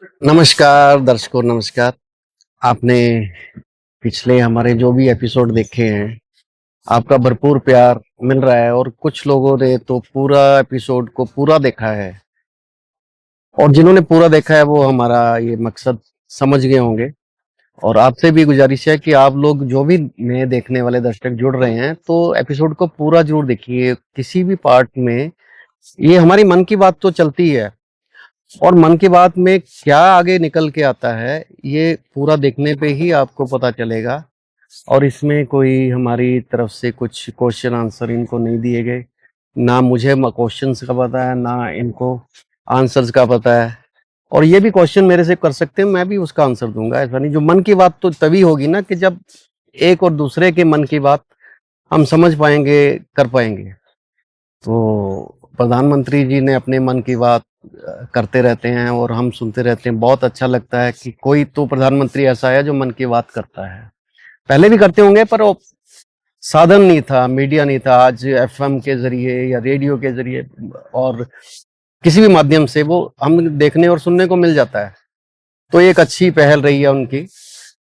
नमस्कार दर्शकों, नमस्कार। आपने पिछले हमारे जो भी एपिसोड देखे हैं, आपका भरपूर प्यार मिल रहा है और कुछ लोगों ने तो पूरा एपिसोड को पूरा देखा है और जिन्होंने पूरा देखा है वो हमारा ये मकसद समझ गए होंगे। और आपसे भी गुजारिश है कि आप लोग जो भी नए देखने वाले दर्शक जुड़ रहे हैं, तो एपिसोड को पूरा ज़रूर देखिए। किसी भी पार्ट में ये हमारी मन की बात तो चलती है और मन की बात में क्या आगे निकल के आता है, ये पूरा देखने पे ही आपको पता चलेगा। और इसमें कोई हमारी तरफ से कुछ क्वेश्चन आंसर इनको नहीं दिए गए। ना मुझे क्वेश्चंस का पता है, ना इनको आंसर्स का पता है। और ये भी क्वेश्चन मेरे से कर सकते हैं, मैं भी उसका आंसर दूंगा। ऐसा नहीं, जो मन की बात तो तभी होगी ना कि जब एक और दूसरे के मन की बात हम समझ पाएंगे, कर पाएंगे। तो प्रधानमंत्री जी ने अपने मन की बात करते रहते हैं और हम सुनते रहते हैं। बहुत अच्छा लगता है कि कोई तो प्रधानमंत्री ऐसा है जो मन की बात करता है। पहले भी करते होंगे पर वो साधन नहीं था, मीडिया नहीं था। आज एफएम के जरिए या रेडियो के जरिए और किसी भी माध्यम से वो हम देखने और सुनने को मिल जाता है। तो एक अच्छी पहल रही है उनकी।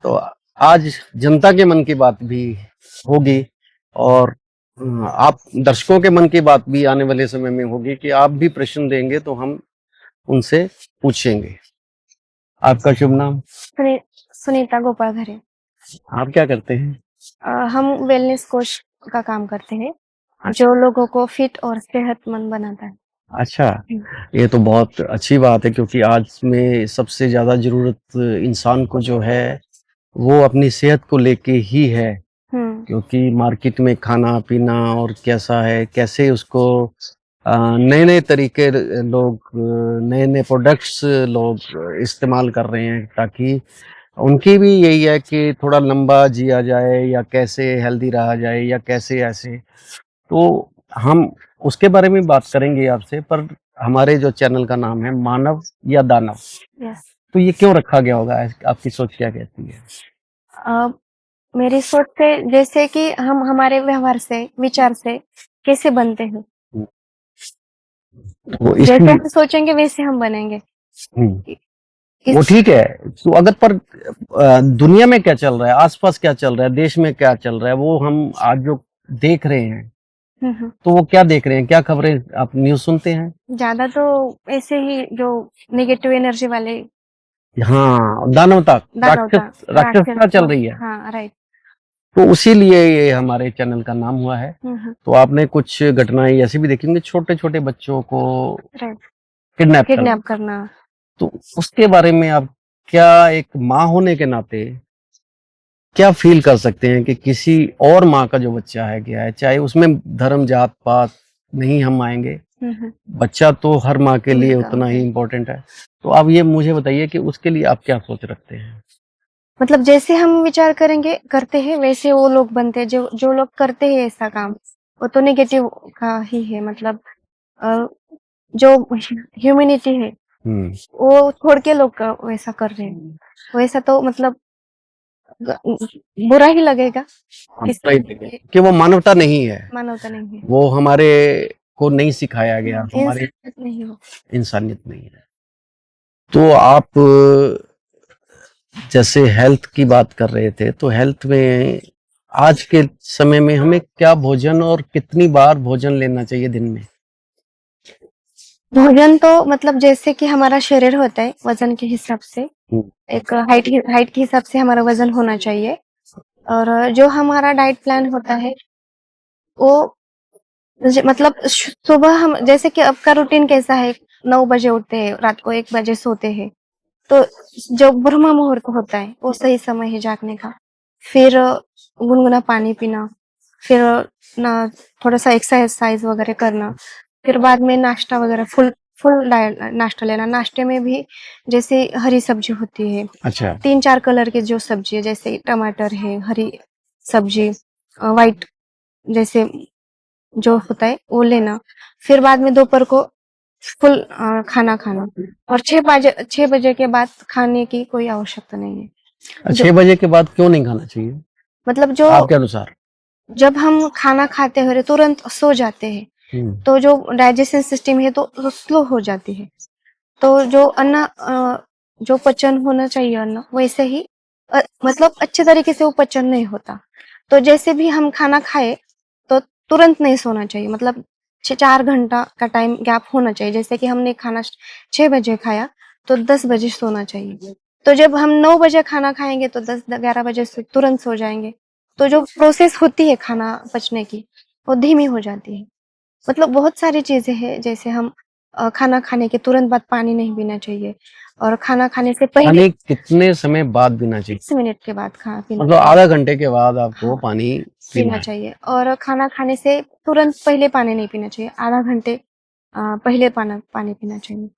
तो आज जनता के मन की बात भी होगी और आप दर्शकों के मन की बात भी आने वाले समय में होगी कि आप भी प्रश्न देंगे तो हम उनसे पूछेंगे। आपका शुभ नाम? सुनीता गोपाल घरे। आप क्या करते हैं? हम वेलनेस कोच का काम करते हैं, जो लोगों को फिट और सेहतमंद बनाता है। अच्छा, ये तो बहुत अच्छी बात है क्योंकि आज में सबसे ज़्यादा ज़रूरत इंसान को जो है, वो अपनी सेहत को लेके ही है। क्योंकि मार्केट में खाना-पीना और कैसा है, कैसे उसको नए-नए तरीके लोग नए-नए प्रोडक्ट्स लोग इस्तेमाल कर रहे हैं ताकि उनकी भी यही है कि थोड़ा लंबा जिया जाए या कैसे हेल्दी रहा जाए या कैसे ऐसे। तो हम उसके बारे में बात करेंगे आपसे, पर हमारे जो चैनल का नाम है मानव या दानव, यस। तो ये क्यों रखा गया होगा? आपकी सोच क्या कहती है? अ, मेरी सोच से जैसे कि हम हमारे व्यवहार से, विचार से कैसे बनते हैं, तो जैसे हम सोचेंगे वैसे हम बनेंगे। वो ठीक है। तो अगर पर दुनिया में क्या चल रहा है, आसपास क्या चल रहा है, देश में क्या चल रहा है, वो हम आज जो देख रहे हैं, तो वो क्या देख रहे हैं, क्या खबरें आप न्यूज़ सुनते हैं? ज्यादा तो ऐसे ही जो नेगेटिव एनर्जी वाले, हाँ, दानवता, राक्षसता चल रही है। हाँ राइट। तो उसी लिए ये हमारे चैनल का नाम हुआ है। तो आपने कुछ घटनाएं ऐसी भी देखी होंगी, छोटे-छोटे बच्चों को किडनैप करना। तो उसके बारे में आप क्या, एक माँ होने के नाते क्या फील कर सकते हैं कि किसी और माँ का जो बच्चा है गया है, चाहे उसमें धर्म जात पात नहीं हम आएंगे, बच्चा तो हर माँ के लिए उतना ही इम्पोर्टेंट है। तो आप ये मुझे बताइए कि उसके लिए आप क्या सोच रखते हैं? मतलब जैसे हम विचार करेंगे, करते हैं, वैसे वो लोग बनते हैं। जो जो लोग करते हैं ऐसा काम, वो तो नेगेटिव का ही है। मतलब जो ह्यूमैनिटी है वो छोड़ के लोग वैसा कर रहे हैं, वैसा तो मतलब बुरा ही लगेगा कि वो मानवता नहीं है, मानवता नहीं है, वो हमारे को नहीं सिखाया गया, हमारी इंसानियत नहीं हो। इंसानियत नहीं है। तो आप जैसे हेल्थ की बात कर रहे थे, तो हेल्थ में आज के समय में हमें क्या भोजन और कितनी बार भोजन लेना चाहिए दिन में? भोजन तो मतलब जैसे कि हमारा शरीर होता है, वजन के हिसाब से एक हाइट के हिसाब से हमारा वजन होना चाहिए। और जो हमारा डाइट प्लान होता है वो मतलब सुबह हम जैसे कि आपका रूटीन कैसा है, 9 बजे उठते हैं, रात को 1 बजे सोते हैं, तो जो ब्रह्म मुहूर्त होता है वो सही समय है जागने का। फिर गुनगुना पानी पीना, फिर ना थोड़ा सा एक्सरसाइज वगैरह करना, फिर बाद में नाश्ता वगैरह फुल फुल नाश्ता लेना। नाश्ते में भी जैसे हरी सब्जी होती है, अच्छा, 3-4 कलर की जो सब्जी है, जैसे टमाटर है, हरी सब्जी, व्हाइट जैसे जो होता है वो लेना। फिर बाद में दोपहर को फुल खाना खाना। और 6 बजे के बाद खाने की कोई आवश्यकता नहीं है। 6 बजे के बाद क्यों नहीं खाना चाहिए मतलब जो आपके अनुसार? जब हम खाना खाते हैं तुरंत सो जाते हैं, तो जो डाइजेशन सिस्टम है तो स्लो हो जाती है। तो जो अन्न जो पचन होना चाहिए अन्न वैसे ही मतलब अच्छे तरीके से वो पचन नहीं होता। तो जैसे भी हम खाना खाए तो तुरंत नहीं सोना चाहिए, मतलब 4 घंटा का टाइम गैप होना चाहिए। जैसे कि हमने खाना 6 बजे खाया तो 10 बजे सोना चाहिए। तो जब हम 9 बजे खाना खाएंगे तो 10-11 बजे से तुरंत सो जाएंगे। तो जो प्रोसेस होती है खाना पचने की वो धीमी हो जाती है। मतलब बहुत सारी चीजें हैं, जैसे हम खाना खाने के तुरंत बाद पानी नहीं पीना चाहिए, और खाना खाने से पहले पानी कितने समय बाद पीना चाहिए? 20 मिनट के बाद खाना पीना मतलब आधा घंटे के बाद आपको हाँ, पानी पीना पीना है। चाहिए। और खाना खाने से तुरंत पहले पानी नहीं पीना चाहिए, आधा घंटे पहले पानी पीना चाहिए।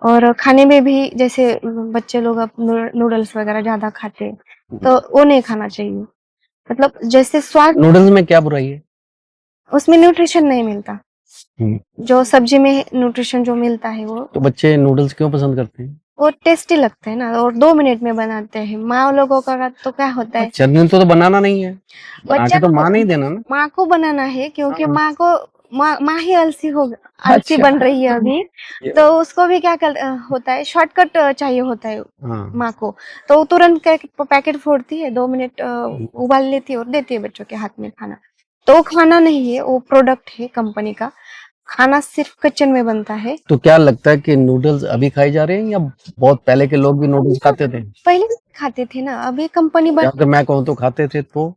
और खाने में भी जैसे बच्चे लोग अब नूडल्स वगैरह ज्यादा खाते हैं तो वो नहीं खाना चाहिए। मतलब जैसे स्वाद नूडल्स में क्या बुराई है? उसमें न्यूट्रिशन नहीं मिलता, हम्म। जो सब्जी में न्यूट्रिशन जो मिलता है तो बच्चे नूडल्स क्यों पसंद करते हैं? वो टेस्टी लगते हैं ना, और 2 मिनट में बनाते हैं। माँ लोगों का तो क्या होता है, चटनी तो बनाना नहीं है, बना बच्चा के तो को माँ नहीं देना ना। माँ को बनाना है, क्योंकि हाँ। माँ ही आलसी अच्छा। बन रही है अभी। तो उसको भी क्या होता है, शॉर्टकट चाहिए होता है हाँ। माँ को। तो वो तुरंत पैकेट फोड़ती है, 2 मिनट उबाल लेती है और देती है बच्चों के हाथ में खाना। तो वो खाना नहीं है, वो प्रोडक्ट है कंपनी का। खाना सिर्फ किचन में बनता है। तो क्या लगता है कि नूडल्स अभी खाए जा रहे हैं या बहुत पहले के लोग भी नूडल्स खाते थे? पहले खाते थे ना, अभी कंपनी या अगर मैं कहूँ तो खाते थे तो?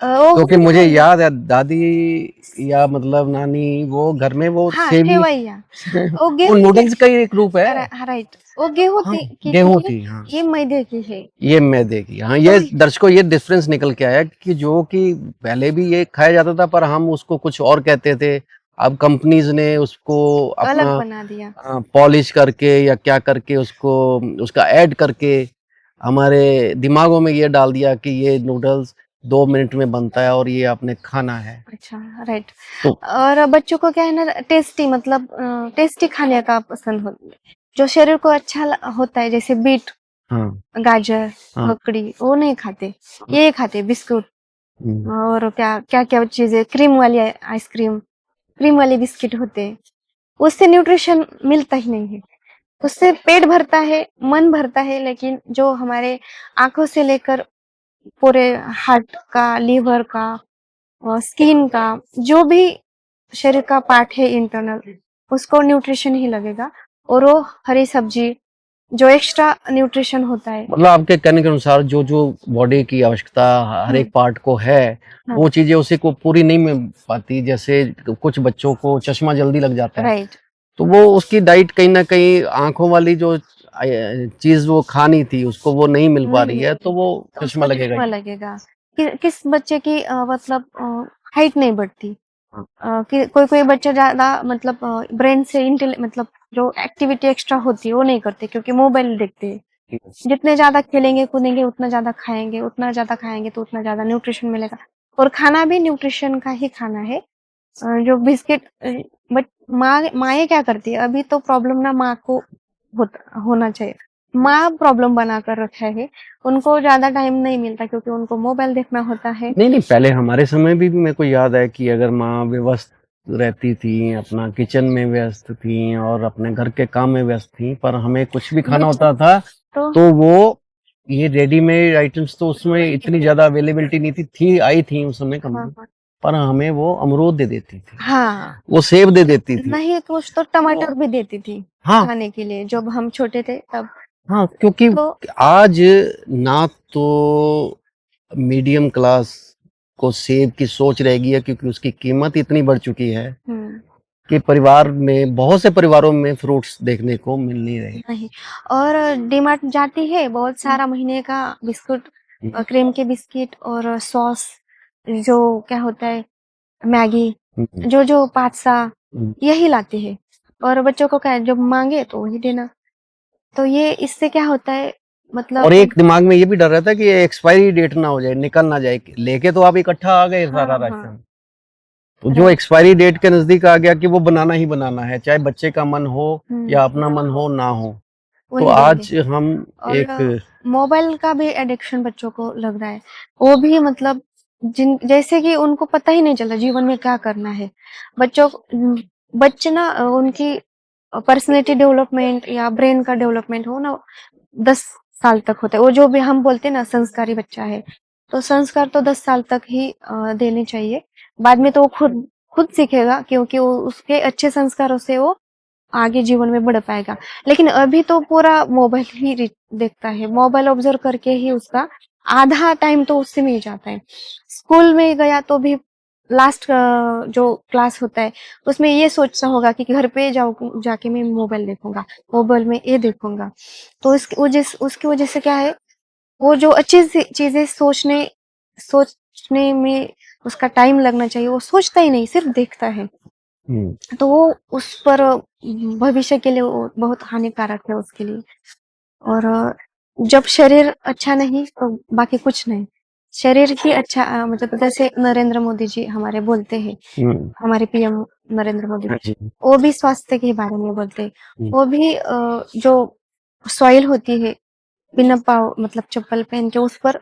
वो क्योंकि मुझे याद है दादी या मतलब नानी वो घर में वो हाँ सेवी सेवैया, वो वो गेहूं नूडल्स का ही एक रूप है। राइट, वो गेहूं हाँ, की गेहूं है, थी, हाँ। ये मैदे की है। ये मैदे की, हाँ। तो ये दर्शकों ये डिफरेंस निकल के आया कि जो कि पहले भी ये खाया जाता था पर हम उसको कुछ और कहते थे। अब कंपनीज ने उसको अलग अपना बना दिया। पॉलिश करके या क्या करके उसको उसका ऐड करके हमारे दिमागों में ये डाल दिया कि ये नूडल्स 2 मिनट में बनता है और ये आपने खाना है। अच्छा, राइट। तो और बच्चों को क्या है ना, टेस्टी मतलब टेस्टी खाने का पसंद हो, जो शरीर को अच्छा होता है, जैसे बीट, हाँ, गाजर, हाँ। ककड़ी, वो नहीं खाते। ये खाते बिस्कुट, हम्म। और क्या क्या क्या चीजें, क्रीम वाली आइसक्रीम, क्रीम वाले बिस्किट होते हैं। उससे न्यूट्रिशन मिलता ही नहीं है। उससे पेट भरता है, मन भरता है, लेकिन जो हमारे आंखों से लेकर पूरे हार्ट का, लीवर का, स्किन का, जो भी शरीर का पार्ट है इंटरनल, उसको न्यूट्रिशन ही लगेगा। और वो हरी सब्जी, जो एक्स्ट्रा न्यूट्रिशन होता है। मतलब आपके कहने के अनुसार जो जो बॉडी की आवश्यकता हर एक पार्ट को है हाँ, वो चीजें उसी को पूरी नहीं मिल पाती। जैसे कुछ बच्चों को चश्मा जल्दी लग जाता है राइट। तो वो उसकी डाइट कहीं ना कहीं आंखों वाली जो चीज वो खानी थी उसको वो नहीं मिल पा नहीं रही मिल है तो वो तो चश्मा उसको लगेगा चश्मा ही। लगेगा। किस बच्चे की मतलब हाइट नहीं बढ़ती। हाँ। कि कोई कोई बच्चा ज्यादा मतलब ब्रेन से मतलब जो एक्टिविटी एक्स्ट्रा होती है वो नहीं करते, क्योंकि मोबाइल देखते हैं। जितने ज्यादा खेलेंगे कूदेंगे उतना ज्यादा खाएंगे, उतना ज्यादा खाएंगे तो उतना ज्यादा न्यूट्रिशन मिलेगा। और खाना भी न्यूट्रिशन का ही खाना है। जो बिस्किट, बट माँ क्या करती है, अभी तो प्रॉब्लम ना माँ को होना चाहिए। माँ प्रॉब्लम बना कर रखा है, उनको ज्यादा टाइम नहीं मिलता क्योंकि उनको मोबाइल देखना होता है। नहीं नहीं, पहले हमारे समय भी मेरे को याद है कि अगर माँ व्यस्त रहती थी अपना किचन में व्यस्त थी और अपने घर के काम में व्यस्त थी पर हमें कुछ भी खाना होता था तो तो वो ये रेडीमेड आइटम्स तो उसमें इतनी ज्यादा अवेलेबिलिटी नहीं थी आई थी उस समय हाँ कंपनी। पर हमें वो अमरूद दे देती थी, हाँ, वो सेब दे देती थी। नहीं कुछ तो टमाटर भी देती थी हाँ, खाने के लिए, जब हम छोटे थे तब। हाँ। क्योंकि तो आज ना तो मीडियम क्लास को सेब की सोच रह गई है क्योंकि उसकी कीमत इतनी बढ़ चुकी है हम्म, कि परिवार में बहुत से परिवारों में फ्रूट्स देखने को मिल नहीं रहे। नहीं। और डीमार्ट जाती है, बहुत सारा महीने का बिस्कुट, क्रीम के बिस्किट और सॉस, जो क्या होता है, मैगी, हम्म, जो जो पास्ता, हम्म। यही लाते हैं। और बच्चों को क्या है, जब मांगे तो वही देना। तो ये इससे क्या होता है, और मतलब एक दिमाग में ये भी डर रहता है कि एक्सपायरी डेट ना हो जाए, निकल ना जाए। लेके तो आप इकट्ठा आ गए हाँ सारा हाँ, राशन, तो जो राइट। एक्सपायरी डेट के नजदीक आ गया कि वो बनाना ही बनाना है चाहे बच्चे का मन हो या अपना मन हो ना हो। तो वही देंगे। आज हम एक और मोबाइल का भी एडिक्शन बच्चों को लग रहा है। वो भी मतलब जिन जैसे कि उनको पता ही नहीं चला जीवन में क्या करना है। बच्चों बच्चे ना उनकी पर्सनैलिटी डेवलपमेंट या ब्रेन का डेवलपमेंट हो ना 10 साल तक होता है। वो जो भी हम बोलते हैं ना संस्कारी बच्चा है, तो संस्कार तो 10 साल तक ही देने चाहिए। बाद में तो वो खुद सीखेगा, क्योंकि वो उसके अच्छे संस्कारों से वो आगे जीवन में बढ़ पाएगा। लेकिन अभी तो पूरा मोबाइल ही देखता है, मोबाइल ऑब्जर्व करके ही उसका आधा टाइम तो उससे में ही जाता है। स्कूल में गया तो भी लास्ट जो क्लास होता है उसमें ये सोचता होगा कि घर पे जाके मैं मोबाइल देखूंगा, मोबाइल में ये देखूंगा। तो उसकी वजह से क्या है, वो जो अच्छी चीजें सोचने में उसका टाइम लगना चाहिए, वो सोचता ही नहीं, सिर्फ देखता है। तो वो उस पर भविष्य के लिए वो बहुत हानिकारक है उसके लिए। और जब शरीर अच्छा नहीं तो बाकी कुछ नहीं। शरीर ही अच्छा मतलब जैसे नरेंद्र मोदी जी हमारे बोलते हैं, हमारे पीएम नरेंद्र मोदी हाँ जी, जी। वो भी स्वास्थ्य के बारे में बोलते हैं। वो भी जो सॉइल होती है, बिना पाँव मतलब चप्पल पहन के उस पर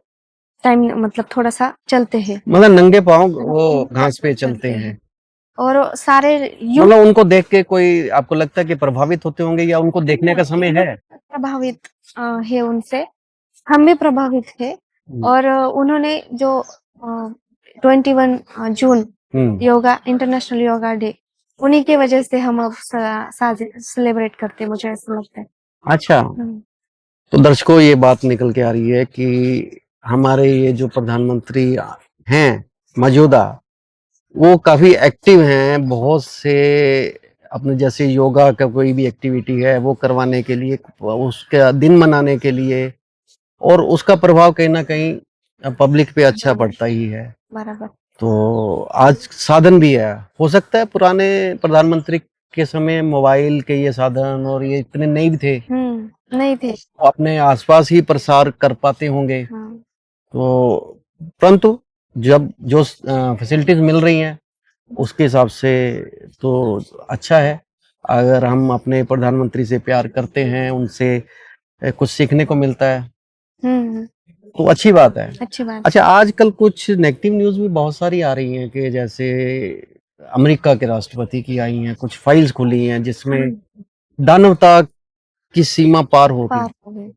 टाइम मतलब थोड़ा सा चलते हैं, मतलब नंगे पाँव वो घास पे चलते हैं। और सारे यूथ मतलब उनको देख के कोई आपको लगता है कि प्रभावित होते होंगे या उनको देखने का समय है? प्रभावित है उनसे, हम भी प्रभावित थे। और उन्होंने जो 21 जून योगा इंटरनेशनल योगा डे, उन्हीं की वजह से हम अब सेलिब्रेट करते हैं, मुझे ऐसा लगता है। अच्छा, तो दर्शकों ये बात निकल के आ रही है कि हमारे ये जो प्रधानमंत्री हैं मौजूदा, वो काफी एक्टिव हैं। बहुत से अपने जैसे योगा का कोई भी एक्टिविटी है वो करवाने के लिए, उसका दिन मनाने के लिए, और उसका प्रभाव कहीं ना कहीं पब्लिक पे अच्छा पड़ता ही है। बराबर। तो आज साधन भी है। हो सकता है पुराने प्रधानमंत्री के समय मोबाइल के ये साधन और ये इतने नहीं भी थे, नहीं थे। वो अपने आसपास ही प्रसार कर पाते होंगे। तो परंतु जब जो फैसिलिटीज मिल रही हैं उसके हिसाब से तो अच्छा है। अगर हम अपने प्रधानमंत्री से प्यार करते हैं, उनसे कुछ सीखने को मिलता है, तो अच्छी बात है। अच्छी बात। अच्छा, आजकल कुछ नेगेटिव न्यूज भी बहुत सारी आ रही हैं कि जैसे अमेरिका के राष्ट्रपति की आई हैं कुछ फाइल्स खुली हैं जिसमें दानवता की सीमा पार हो गई। हो गई।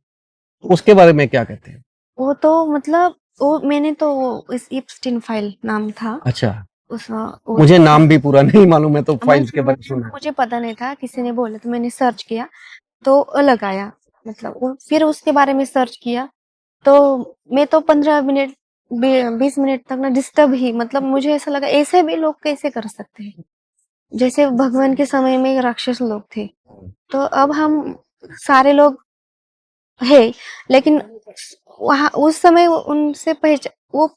उसके बारे में क्या कहते हैं? वो तो मतलब वो मैंने तो इस इप्स्टीन फाइल नाम था। अच्छा, वो मुझे नाम भी पूरा नहीं मालूम है, तो फाइल्स के बारे में सुना। मुझे पता नहीं था, किसी ने बोला तो मैंने सर्च किया तो अलग आया। मतलब फिर उसके बारे में सर्च किया तो मैं तो 15 मिनट 20 मिनट तक ना डिस्टर्ब ही, मतलब मुझे ऐसा लगा ऐसे भी लोग कैसे कर सकते हैं, जैसे भगवान के समय में राक्षस लोग थे, तो अब हम सारे लोग है, लेकिन वहां उस समय उनसे पहचान वो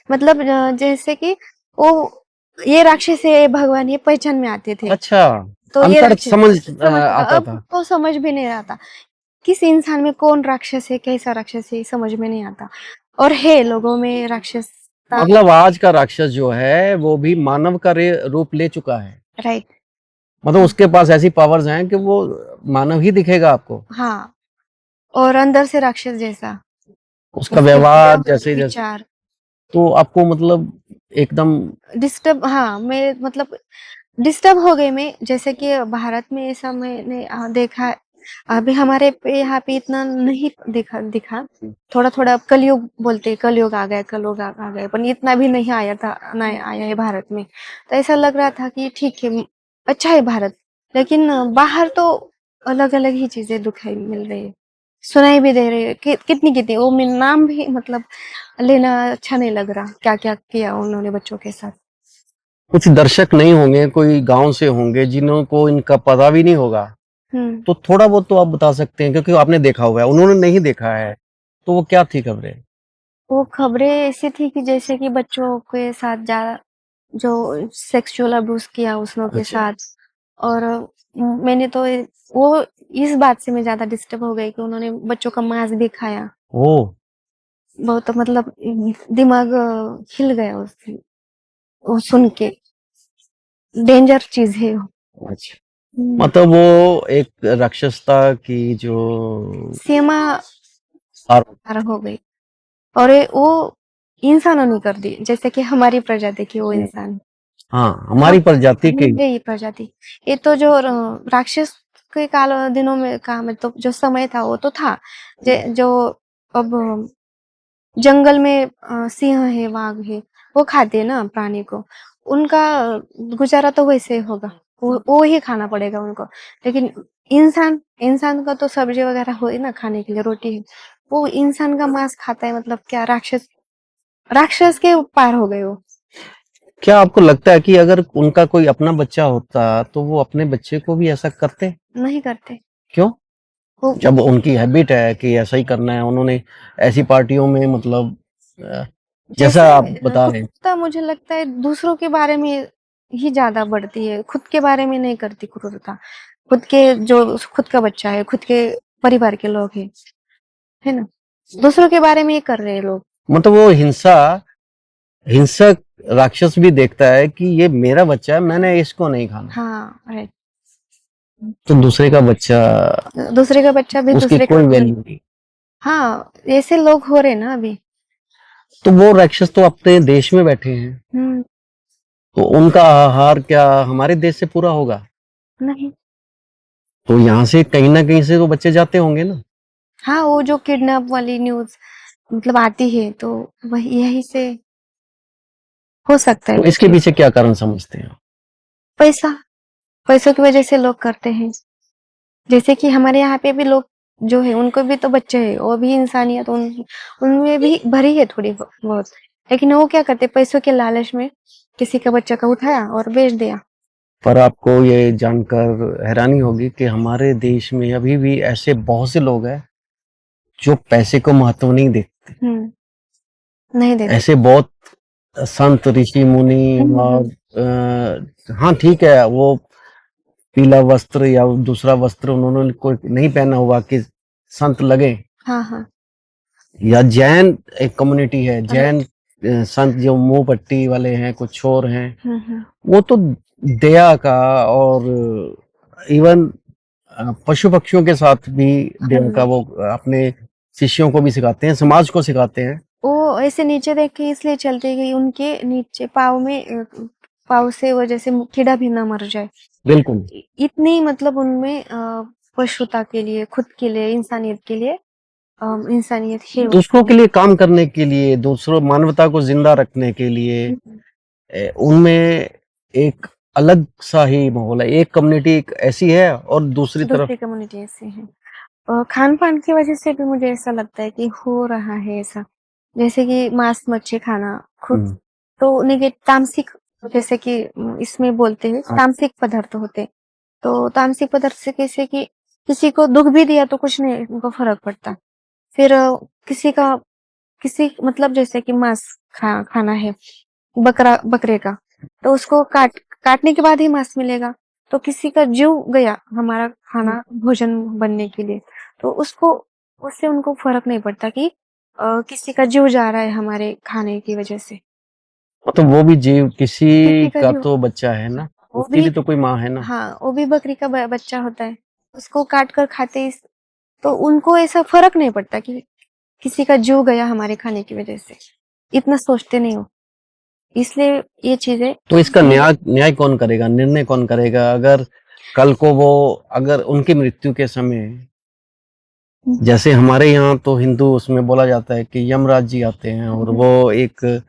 मतलब जैसे कि वो ये राक्षस है ये भगवान ये पहचान में आते थे। अच्छा, तो ये अंतर राक्षस समझ आता अब था। तो समझ भी नहीं आता किस इंसान में कौन राक्षस है कैसा राक्षस है, समझ में नहीं आता। और है लोगों में राक्षस। मतलब आज का राक्षस जो है वो भी मानव का रूप ले चुका है। राइट। मतलब उसके पास ऐसी पावर्स हैं कि वो मानव ही दिखेगा आपको। हाँ, और अंदर से राक्षस जैसा उसका व्यवहार जैसे जैसे, विचार तो आपको मतलब एकदम डिस्टर्ब। हाँ, मैं मतलब डिस्टर्ब हो गई मैं, जैसे कि भारत में ऐसा मैंने देखा है। अभी हमारे पे यहाँ पे इतना नहीं दिखा थोड़ा थोड़ा कलयुग बोलते हैं, कलयुग आ गया कलयुग आ गया, पर इतना भी नहीं आया था, नहीं आया है भारत में। तो ऐसा लग रहा था कि ठीक है अच्छा है भारत, लेकिन बाहर तो अलग अलग ही चीजें दिखाई मिल रही है, सुनाई भी दे रही है कितनी कितनी, वो मैं नाम भी मतलब लेना अच्छा नहीं लग रहा, क्या क्या किया उन्होंने बच्चों के साथ। कुछ दर्शक नहीं होंगे, कोई गांव से होंगे जिन्हों को इनका पता भी नहीं होगा, तो थोड़ा बहुत तो आप बता सकते हैं क्योंकि आपने देखा हुआ है, उन्होंने नहीं देखा है। तो वो क्या थी खबरें? वो खबरें ऐसी थी कि जैसे कि बच्चों के साथ जो सेक्सुअल अब्यूज किया उसनों के अच्छा। साथ। और मैंने तो वो इस बात से मैं ज्यादा डिस्टर्ब हो गई कि उन्होंने बच्चों का मांस भी खाया। ओ, बहुत मतलब दिमाग हिल गया उससे, वो सुन के, डेंजर चीज है वो। अच्छा। मतलब वो एक राक्षसता की जो सीमा पार हो गई, और वो इंसानों ने कर दी, जैसे कि हमारी प्रजाति की वो इंसान। हाँ, हमारी प्रजाति के यही प्रजाति। ये तो जो राक्षस के काल दिनों में का मतलब जो समय था वो तो था। जो अब जंगल में सिंह है, बाघ है, वो खाते हैं ना प्राणी को। उनका गुजारा तो वैसे ही होगा, वो ही खाना पड़ेगा उनको। लेकिन इंसान इंसान का तो सब्जी वगैरह हो ना खाने के लिए, रोटी है। वो इंसान का मांस खाता है, मतलब क्या राक्षस राक्षस के पार हो गए वो। क्या आपको लगता है कि अगर उनका कोई अपना बच्चा होता तो वो अपने बच्चे को भी ऐसा करते? नहीं करते क्यों? वो। जब उनकी हैबिट है कि ऐसा ही करना है, उन्होंने ऐसी पार्टियों में मतलब जैसा जैसे आप बता रहे हैं। क्रूरता मुझे लगता है दूसरों के बारे में ही ज्यादा बढ़ती है, खुद के बारे में नहीं करती क्रूरता। खुद के जो खुद का बच्चा है, खुद के परिवार के लोग हैं, है ना, दूसरों के बारे में ही कर रहे हैं लोग। मतलब वो हिंसक राक्षस भी देखता है कि ये मेरा बच्चा है, मैंने इसको नहीं खाना। हाँ राइट। तो दूसरे का बच्चा, दूसरे का बच्चा भी उसकी दूसरे का कोई वैल्यू नहीं। हाँ, ऐसे लोग हो रहे ना अभी। तो वो राक्षस तो अपने देश में बैठे हैं, हम्म। तो उनका आहार क्या हमारे देश से पूरा होगा? नहीं। तो यहाँ से कहीं ना कहीं से तो बच्चे जाते होंगे ना। हाँ, वो जो किडनैप वाली न्यूज मतलब आती है, तो वही यही से हो सकता है तो वो इसके चीज। पीछे क्या कारण समझते हैं? पैसा, पैसों की वजह से लोग करते हैं। जैसे कि हमारे यहाँ पे भी लोग जो है, उनको भी तो बच्चे हैं, वो भी इंसानियत उनमें भी भरी है थोड़ी बहुत। लेकिन वो क्या करते, पैसों के लालच में किसी का बच्चा का उठाया और बेच दिया। पर आपको ये जानकर हैरानी होगी कि हमारे देश में अभी भी ऐसे बहुत से लोग हैं जो पैसे को महत्व नहीं देते। नहीं देते। ऐसे बहुत संत ऋषि मुनि और हाँ ठीक है, वो पीला वस्त्र या दूसरा वस्त्र उन्होंने कोई नहीं पहना हुआ कि संत लगे। हाँ हाँ या जैन एक कम्युनिटी है, जैन राइट। संत जो मुंह पट्टी वाले हैं, कुछ और हैं, हम्म। वो तो दया का और इवन पशु पक्षियों के साथ भी दया का वो अपने शिष्यों को भी सिखाते हैं, समाज को सिखाते हैं। वो ऐसे नीचे देख के इसलिए चलते कि उनके नीचे पाँव में पाँव से वो जैसे कीड़ा भी ना मर जाए। बिल्कुल। इतनी मतलब उनमें पशुता के लिए, खुद के लिए, इंसानियत के लिए इंसानियत है दूसरों के लिए काम करने के लिए, दूसरों मानवता को जिंदा रखने के लिए उनमें एक अलग सा ही माहौल है। एक कम्युनिटी एक ऐसी है और दूसरी तरफ दूसरी कम्युनिटी ऐसी है। खान पान की वजह से भी मुझे ऐसा लगता है कि हो रहा है ऐसा। जैसे कि मांस मच्छी खाना खुद तो तामसिक, जैसे कि इसमें बोलते हैं तामसिक पदार्थ होते। तो तामसिक पदार्थ से कैसे कि किसी को दुख भी दिया तो कुछ नहीं उनको फर्क पड़ता। फिर किसी मतलब जैसे कि मांस खाना है बकरे का, तो उसको काटने के बाद ही मांस मिलेगा। तो किसी का जीव गया हमारा खाना भोजन बनने के लिए, तो उससे उनको फर्क नहीं पड़ता कि किसी का जीव जा रहा है हमारे खाने की वजह से। मतलब वो भी जीव, किसी किसी का का जीव, तो बच्चा है ना, वो उसकी भी, भी तो कोई माँ है ना। हाँ वो भी बकरी का बच्चा होता है, उसको काट कर खाते तो उनको ऐसा फर्क नहीं पड़ता कि किसी का जीव गया हमारे खाने की वजह से। इतना सोचते नहीं हो, इसलिए ये चीजें। तो इसका न्याय न्याय कौन करेगा, निर्णय कौन करेगा? अगर कल को वो, अगर उनकी मृत्यु के समय, जैसे हमारे यहाँ तो हिंदू उसमें बोला जाता है कि यमराज जी आते हैं और वो एक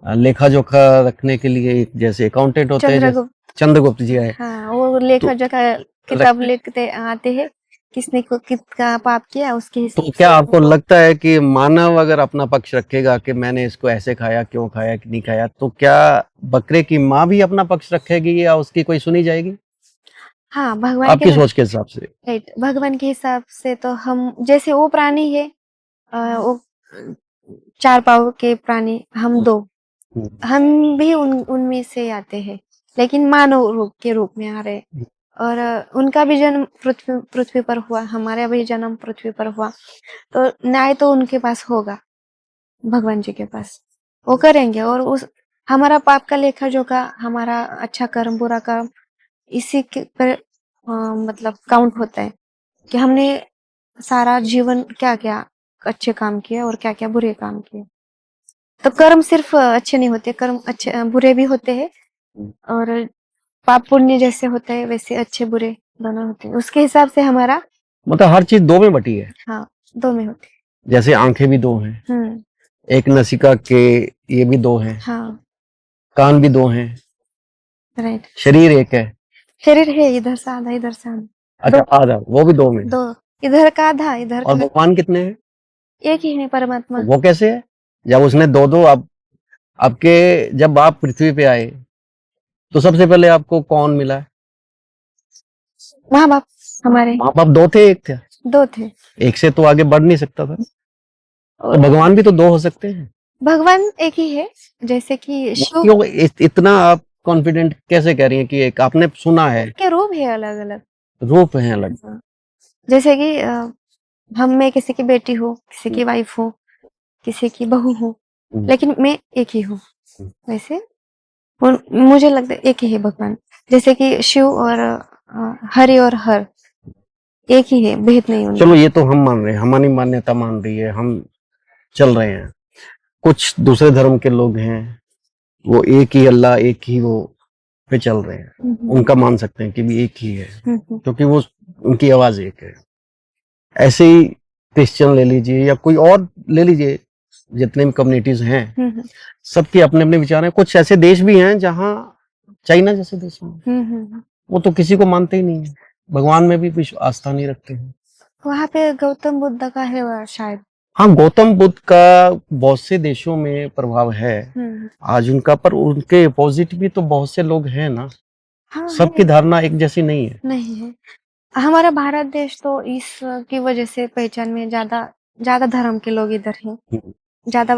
लेखा जोखा रखने के लिए एक जैसे अकाउंटेंट होते हैं, जैसे चंद्रगुप्त, चंद्रगुप्त जी आए हाँ वो तो लेखा जोखा किताब लिखते आते हैं, किसने को कितना पाप किया उसके तो हिसाब क्या से आपको उनको। लगता है कि मानव अगर अपना पक्ष रखेगा कि मैंने इसको ऐसे खाया, क्यों खाया, कि नहीं खाया, तो क्या बकरे की माँ भी अपना पक्ष रखेगी या उसकी कोई सुनी जाएगी? हाँ भगवान के आपकी सोच के हिसाब से। राइट, भगवान के हिसाब से तो हम जैसे वो प्राणी है, वो चार पाँव के प्राणी, हम दो, हम भी उनमें से आते हैं, लेकिन मानव रूप के रूप में आ रहे। और उनका भी जन्म पृथ्वी पृथ्वी पर हुआ, हमारा भी जन्म पृथ्वी पर हुआ। तो न्याय तो उनके पास होगा, भगवान जी के पास, वो करेंगे। और उस हमारा पाप का लेखा जोखा, हमारा अच्छा कर्म बुरा कर्म, इसी के पर मतलब काउंट होता है कि हमने सारा जीवन क्या क्या अच्छे काम किए और क्या क्या बुरे काम किए। तो कर्म सिर्फ अच्छे नहीं होते, कर्म अच्छे बुरे भी होते हैं, और पाप पुण्य जैसे होते हैं वैसे अच्छे बुरे दोनों होते हैं, उसके हिसाब से हमारा मतलब हर चीज दो में बटी है। हाँ दो में होती जैसे आंखें भी दो हैं, है। एक नसिका के ये भी दो हैं, हाँ कान भी दो हैं, राइट। शरीर एक है। शरीर है इधर से आधा इधर से आधा, अच्छा आधा, वो भी दो में है। दो इधर का आधा इधर और का, भगवान कितने हैं? एक ही है परमात्मा। वो कैसे है? जब उसने दो दो आपके जब आप पृथ्वी पे आए तो सबसे पहले आपको कौन मिला? माँ बाप हमारे माँ बाप दो थे एक थे? दो थे। एक से तो आगे बढ़ नहीं सकता था। तो और भगवान भी तो दो हो सकते हैं। भगवान एक ही है, जैसे कि वो शिव क्यों इतना आप कॉन्फिडेंट कैसे कह रही हैं कि एक आपने सुना है? के रूप है अलग अलग। रूप है अलग। जैसे कि हम मैं किसी की बेटी हूँ, किसी की वाइफ हूँ, किसी की बहू हूँ, लेकिन मैं एक ही हूँ। वैसे मुझे लगता है एक ही है भगवान, जैसे कि शिव और हरि और हर एक ही है, भेद नहीं उनमें। चलो ये तो हम मान रहे हैं, हमारी मान्यता मान रही है, हम चल रहे हैं। कुछ दूसरे धर्म के लोग हैं, वो एक ही अल्लाह, एक ही वो पे चल रहे हैं। उनका मान सकते हैं कि भी एक ही है, क्योंकि वो उनकी आवाज एक है। ऐसे ही क्रिश्चियन ले लीजिए या कोई और ले लीजिए, जितने भी कम्युनिटीज हैं, सबके अपने अपने विचार हैं। कुछ ऐसे देश भी हैं जहाँ, चाइना जैसे देश में, वो तो किसी को मानते ही नहीं है, भगवान में भी आस्था नहीं रखते हैं। वहाँ पे गौतम बुद्ध का है वह शायद। हाँ, गौतम बुद्ध का बहुत से देशों में प्रभाव है आज उनका, पर उनके अपोजिट भी तो बहुत से लोग हैं ना। हाँ सबकी है। धारणा एक जैसी नहीं है। नहीं है। हमारा भारत देश तो इस की वजह से पहचान में ज्यादा ज्यादा धर्म के लोग इधर हैं, ज्यादा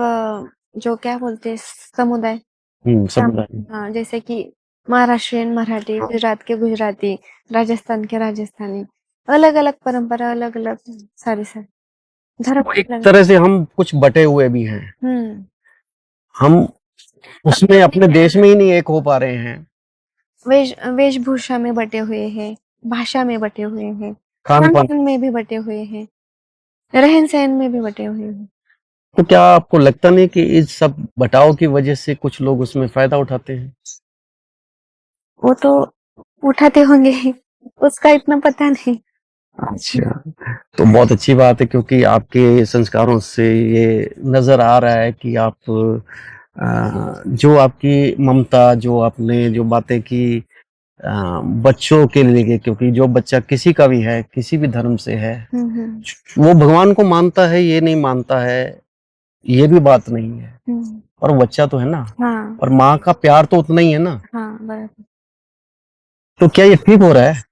जो क्या बोलते हैं समुदाय। समुदाय। हाँ जैसे कि महाराष्ट्रियन मराठी, गुजरात के गुजराती, राजस्थान के राजस्थानी, अलग अलग परंपरा, अलग अलग सारी धर्म एक अलग। तरह से हम कुछ बटे हुए भी हैं। हम उसमें अपने देश में ही नहीं एक हो पा रहे हैं। वेशभूषा में बटे हुए हैं, भाषा में बटे हुए हैं, खान पान खान में भी बटे हुए हैं, रहन सहन में भी बटे हुए हैं। तो क्या आपको लगता नहीं कि इस सब बटाव की वजह से कुछ लोग उसमें फायदा उठाते हैं? वो तो उठाते होंगे ही, उसका इतना पता नहीं। अच्छा, तो बहुत अच्छी बात है, क्योंकि आपके संस्कारों से ये नजर आ रहा है कि आप जो आपकी ममता, जो आपने जो बातें की बच्चों के लिए, क्योंकि जो बच्चा किसी का भी है, किसी भी धर्म से है, वो भगवान को मानता है ये नहीं मानता है, ये भी बात नहीं है, और वो बच्चा तो है ना। हाँ और माँ का प्यार तो उतना ही है ना। हाँ बराबर। तो क्या ये ठीक हो रहा है,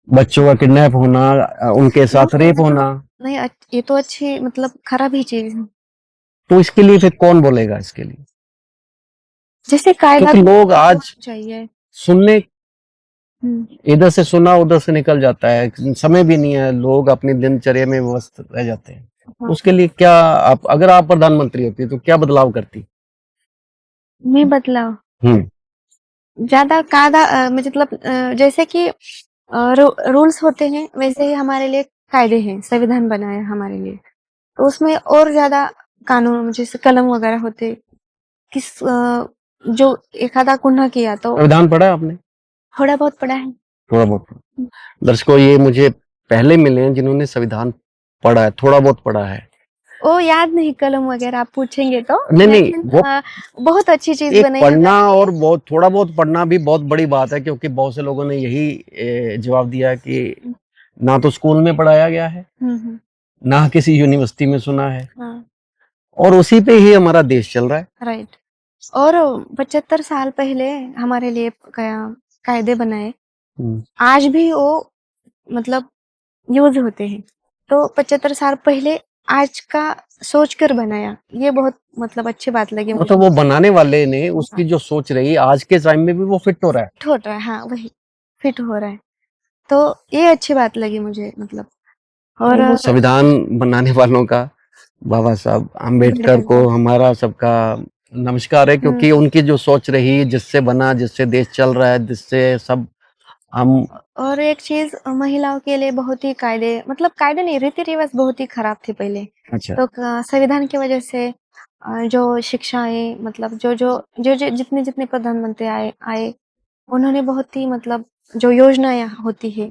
बच्चों का किडनैप होना, उनके साथ रेप होना? नहीं ये तो अच्छी मतलब खराब ही चीज है। तो इसके लिए फिर कौन बोलेगा इसके लिए? जैसे कायदा क्योंकि लोग आज चाहिए। सुनने, इधर से सुना उधर से निकल जाता है, समय भी नहीं है, लोग अपनी दिनचर्या में व्यस्त रह जाते हैं। उसके लिए क्या आप, अगर आप प्रधानमंत्री होती तो क्या बदलाव करती? मैं बदलाव ज्यादा कायदा मतलब जैसे कि रूल्स होते हैं वैसे ही हमारे लिए कायदे हैं, संविधान बनाया हमारे लिए, तो उसमें और ज्यादा कानून जैसे कलम वगैरह होते, किस जो एक आधा गुनाह किया तो संविधान पढ़ा आपने? थोड़ा बहुत पढ़ा है। थोड़ा बहुत। दर्शकों, ये मुझे पहले मिले हैं जिन्होंने संविधान पढ़ा है, थोड़ा बहुत पढ़ा है। वो याद नहीं कलम वगैरह, आप पूछेंगे तो। नहीं, वो बहुत अच्छी चीज एक बनाई पढ़ना और बहुत थोड़ा बहुत पढ़ना भी बहुत बड़ी बात है, क्योंकि बहुत से लोगों ने यही जवाब दिया कि ना तो स्कूल में पढ़ाया गया है, ना किसी यूनिवर्सिटी में सुना है, और उसी पे ही हमारा देश चल रहा है। राइट। और 75 साल पहले हमारे लिए कायदे बनाए, आज भी वो मतलब यूज होते हैं। तो 75 साल पहले आज का सोच कर बनाया, ये बहुत मतलब अच्छी बात लगी मुझे। मतलब वो बनाने वाले ने उसकी जो सोच रही, आज के टाइम में भी वो फिट हो रहा है। हो रहा है, हाँ वही फिट हो रहा है, तो ये अच्छी बात लगी मुझे मतलब। और संविधान बनाने वालों का, बाबा साहब अम्बेडकर को हमारा सबका नमस्कार है, क्योंकि उनकी जो सोच रही, जिससे बना, जिससे देश चल रहा है, जिससे सब हम। और एक चीज, महिलाओं के लिए बहुत ही कायदे, मतलब कायदे नहीं, रीति रिवाज बहुत ही खराब थे पहले। अच्छा। तो संविधान की वजह से जो शिक्षाएं मतलब जो जितने जितने प्रधानमंत्री आए उन्होंने बहुत ही मतलब जो योजनाएं होती है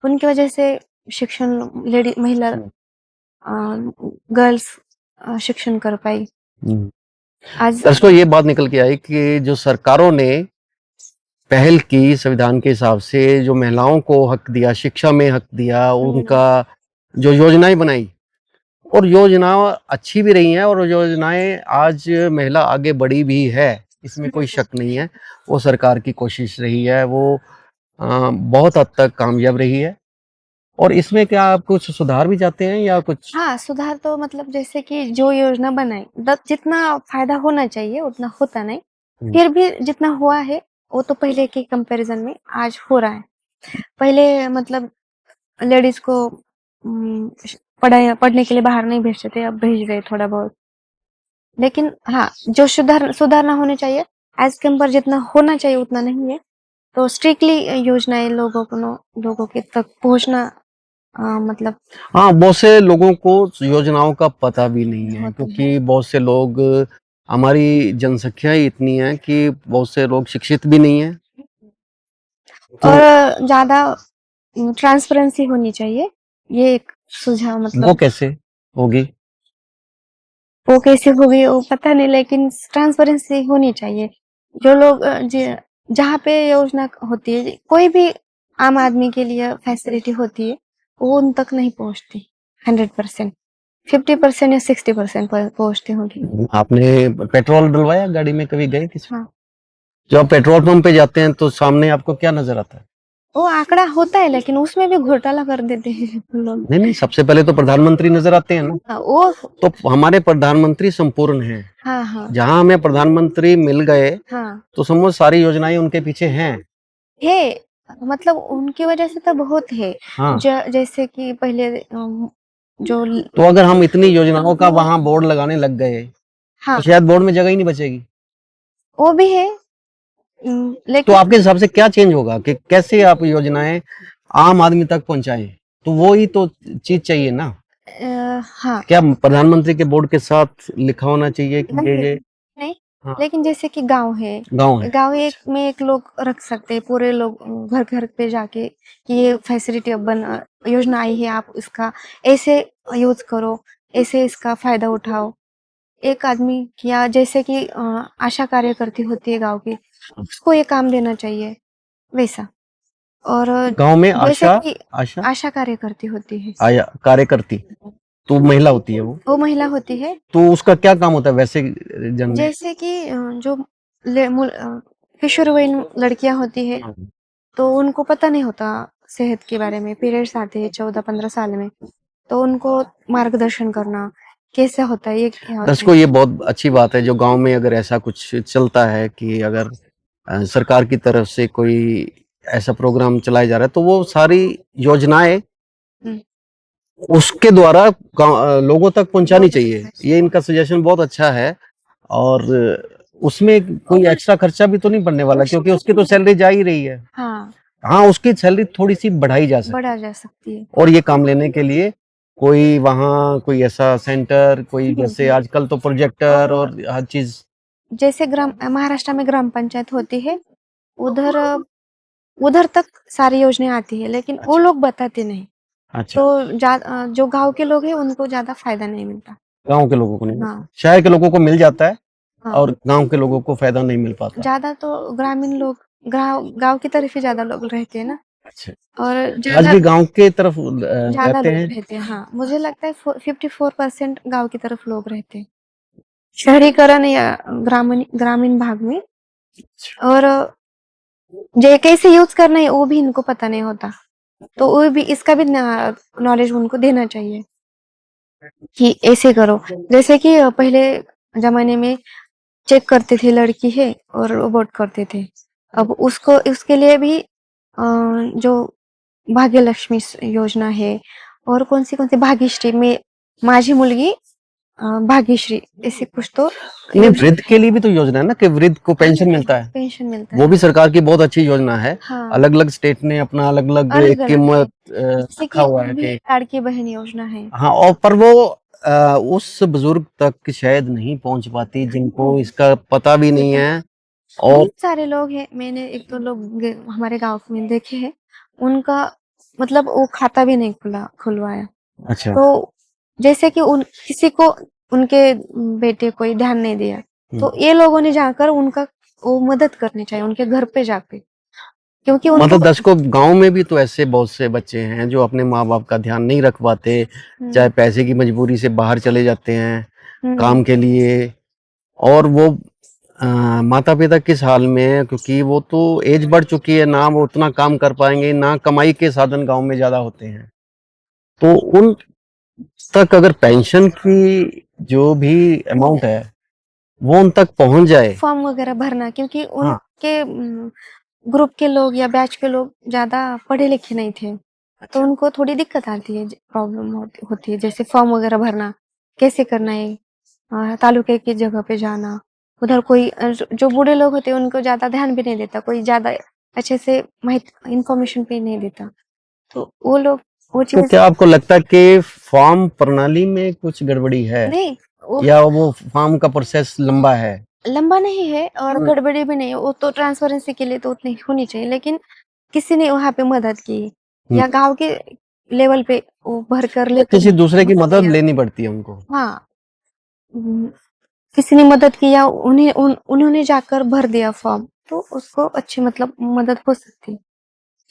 उनकी वजह से शिक्षण लेडी महिला गर्ल्स शिक्षण कर पाई। आज दर्शकों ये बात निकल के आई कि जो सरकारों ने पहल की संविधान के हिसाब से जो महिलाओं को हक दिया, शिक्षा में हक दिया, उनका जो योजनाएं बनाई और योजना अच्छी भी रही हैं और योजनाएं आज महिला आगे बढ़ी भी है, इसमें कोई शक नहीं है। वो सरकार की कोशिश रही है, वो बहुत हद तक कामयाब रही है। और इसमें क्या आप कुछ सुधार भी चाहते हैं या कुछ? हाँ, सुधार तो मतलब जैसे कि जो योजना बनाई जितना फायदा होना चाहिए उतना होता नहीं, फिर भी जितना हुआ है वो तो पहले के कंपैरिजन में आज हो रहा है। पहले मतलब लेडीज को पढ़ने के लिए बाहर नहीं भेजते थे, अब भेज रहे थोड़ा बहुत। लेकिन हाँ, जो सुधारना होने चाहिए एज कंपेयर जितना होना चाहिए उतना नहीं है, तो स्ट्रिक्टली योजनाएं लोगों के तक पहुंचना मतलब हाँ, बहुत से लोगों को योजनाओं का पता भी नहीं है क्योंकि बहुत से लोग, हमारी जनसंख्या ही इतनी है कि बहुत से लोग शिक्षित भी नहीं है। और ज्यादा ट्रांसपेरेंसी होनी चाहिए, ये एक सुझाव मतलब। वो कैसे होगी? वो कैसे होगी वो पता नहीं, लेकिन ट्रांसपेरेंसी होनी चाहिए। जो लोग जहाँ पे योजना होती है, कोई भी आम आदमी के लिए फैसिलिटी होती है, वो उन तक नहीं पहुँचती 100%, 50% या 60% पहुँचती होगी। आपने पेट्रोल डलवाया गाड़ी में, कभी गए किसी? हाँ, जब आप पेट्रोल पंप पे जाते हैं तो सामने आपको क्या नजर आता है? वो आंकड़ा होता है लेकिन उसमें भी घोटाला कर देते हैं लोग। नहीं, सबसे पहले तो प्रधानमंत्री नजर आते हैं ना। हाँ, वो तो हमारे प्रधानमंत्री संपूर्ण हैं। हाँ जहां हमें प्रधानमंत्री मिल गए हाँ तो समझो सारी योजनाएं उनके पीछे हैं। है, मतलब उनकी वजह से तो बहुत है। हाँ, जैसे कि पहले जो तो अगर हम इतनी योजनाओं का वहां बोर्ड लगाने लग गए हाँ तो शायद बोर्ड में जगह ही नहीं बचेगी। वो भी है, तो लेकिन आपके हिसाब से क्या चेंज होगा कि कैसे आप योजनाएं आम आदमी तक पहुंचाएं? तो वो ही तो चीज चाहिए ना। हाँ क्या प्रधानमंत्री के बोर्ड के साथ लिखा होना चाहिए कि ये नहीं, हाँ, लेकिन जैसे कि गांव है, गांव है, गांव एक लोग रख सकते हैं, पूरे लोग घर घर पे जाके कि ये फैसिलिटी अब योजना आई है, आप इसका ऐसे यूज करो, ऐसे इसका फायदा उठाओ। एक आदमी या जैसे कि आशा कार्यकर्ती होती है गांव की, उसको ये काम देना चाहिए वैसा। और गांव में जैसे आशा कि आशा आशा कार्यकर्ती होती है, आया कार्यकर्ती, तो महिला होती है वो महिला होती है। तो उसका क्या काम होता है वैसे जन? जैसे कि जो किशोरवयीन लड़कियां होती है, तो उनको पता नहीं होता सेहत के बारे में, पीरियड्स आते हैं 14-15 साल में, तो उनको मार्गदर्शन करना कैसे होता है, ये क्या होता दर्शकों, ये बहुत अच्छी बात है जो गांव में अगर ऐसा कुछ चलता है कि अगर सरकार की तरफ से कोई ऐसा प्रोग्राम चलाया जा रहा है तो वो सारी योजनाएं हम्म, उसके द्वारा लोगों तक पहुंचानी चाहिए। ये इनका सजेशन बहुत अच्छा है। और उसमें कोई एक्स्ट्रा खर्चा भी तो नहीं पड़ने वाला क्योंकि उसकी तो सैलरी जा ही रही है। हाँ, हाँ, उसकी सैलरी थोड़ी सी बढ़ाई जा सकती है बढ़ा जा सकती है। और ये काम लेने के लिए कोई वहाँ कोई ऐसा सेंटर, कोई जैसे आजकल तो प्रोजेक्टर और हर चीज। जैसे महाराष्ट्र में ग्राम पंचायत होती है, उधर उधर तक सारी योजनाएं आती है, लेकिन वो लोग बताते नहीं, अच्छा, तो जो गांव के लोग हैं उनको ज्यादा फायदा नहीं मिलता। गांव के लोगों को नहीं, हाँ शहर के लोगों को मिल जाता है हाँ, और गांव के लोगों को फायदा नहीं मिल पाता। ज्यादा तो ग्रामीण लोग गांव की तरफ ही ज्यादा लोग रहते हैं ना, अच्छा, और आज ज्यादा भी गांव के तरफ ज्यादा रहते लोग हैं। रहते हैं। हाँ, मुझे लगता है 54% गांव की तरफ लोग रहते हैं, शहरीकरण या ग्रामीण ग्रामीण भाग में। और जो कैसे यूज करना है वो भी इनको पता नहीं होता, तो वो भी इसका भी नॉलेज उनको देना चाहिए कि ऐसे करो। जैसे कि पहले जमाने में चेक करते थे लड़की है और रोबोट करते थे, अब उसको उसके लिए भी जो भाग्य लक्ष्मी योजना है, और कौन सी भाग्यश्री में माझी मुलगी भाग्यश्री, ऐसे कुछ तो नहीं, वृद्ध के लिए भी तो योजना है ना कि वृद्ध को पेंशन मिलता है। पेंशन मिलता वो है। भी सरकार की बहुत अच्छी योजना है। हाँ, अलग अलग स्टेट ने अपना अलग अलग अलग अलग कीमत जैसे रखा कि हुआ है भी कि लाड़की बहन योजना है। हाँ, और पर वो उस बुजुर्ग तक शायद नहीं पहुंच पाती जिनको इसका पता भी नहीं है। और बहुत सारे लोग हैं, मैंने एक दो लोग हमारे गांव में देखे हैं, उनका मतलब वो खाता भी नहीं खुलवाया। अच्छा। तो जैसे कि उन किसी को उनके बेटे को ध्यान नहीं दिया, तो ये लोगों ने जाकर उनका वो मदद करनी चाहिए उनके घर पे जाके, क्योंकि उनको मतलब दर्शकों, गांव में भी तो ऐसे बहुत से बच्चे हैं जो अपने माँ बाप का ध्यान नहीं रख पाते, चाहे पैसे की मजबूरी से बाहर चले जाते हैं काम के लिए, और वो माता पिता किस हाल में है, क्योंकि वो तो एज बढ़ चुकी है, ना वो उतना काम कर पाएंगे, ना कमाई के साधन गांव में ज्यादा होते हैं। तो उन तक अगर पेंशन की जो भी अमाउंट है वो उन तक पहुंच जाए। फॉर्म वगैरह भरना, क्योंकि हाँ। उनके ग्रुप के लोग या बैच के लोग ज्यादा पढ़े लिखे नहीं थे, तो उनको थोड़ी दिक्कत आती है, प्रॉब्लम होती है, जैसे फॉर्म वगैरह भरना कैसे करना है, तालुके की जगह पे जाना, उधर कोई जो बूढ़े लोग होते हैं उनको ज्यादा ध्यान भी नहीं देता, कोई ज्यादा अच्छे से इंफॉर्मेशन पे नहीं देता, तो वो लोग वो तो चीज क्या आपको लगता है कि फॉर्म प्रणाली में कुछ गड़बड़ी है, नहीं, वो या वो फॉर्म का प्रोसेस लंबा है? लंबा नहीं है और गड़बड़ी भी नहीं है, वो तो ट्रांसपेरेंसी के लिए तो उतनी होनी चाहिए, लेकिन किसी ने वहां पे मदद की या गांव के लेवल पे वो भर कर लेकर किसी दूसरे की भर मदद दिया। लेनी पड़ती है उनको। हाँ, किसी ने मदद की या उन्होंने जाकर भर दिया फॉर्म, तो उसको अच्छी मतलब मदद हो सकती है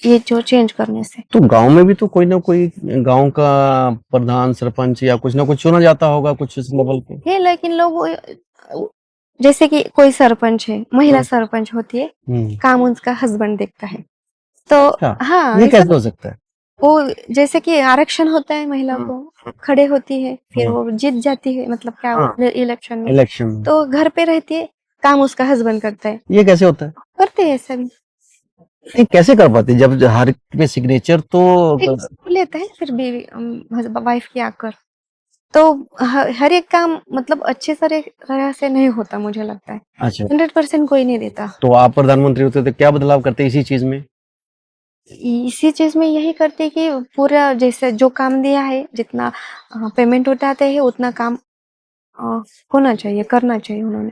ये जो चेंज करने से। तो गांव में भी तो कोई ना कोई गांव का प्रधान, सरपंच या कुछ ना कुछ चुना जाता होगा कुछ इस लेवल पे। है, लेकिन लोग जैसे कि कोई सरपंच है, महिला सरपंच होती है, काम उनका हस्बैंड देखता है, तो अच्छा, हाँ ये ऐसा कैसे हो सकता है? वो जैसे कि आरक्षण होता है, महिला को खड़े होती है, फिर वो जीत जाती है, मतलब क्या इलेक्शन में, इलेक्शन तो घर पे रहती है, काम उसका हस्बैंड करता है, ये कैसे होता है? करते हैं ऐसा भी, नहीं, कैसे कर पाते जब हर पे सिग्नेचर तो लेते हैं फिर बीवी वाइफ की आकर, तो हर एक काम मतलब अच्छे तरह से नहीं होता, मुझे लगता है अच्छा, 100% कोई नहीं देता। तो आप प्रधानमंत्री होते तो क्या बदलाव करते इसी चीज में? इसी चीज में यही करते कि पूरा जैसे जो काम दिया है, जितना पेमेंट उठाते हैं उतना काम होना चाहिए, करना चाहिए उन्होंने।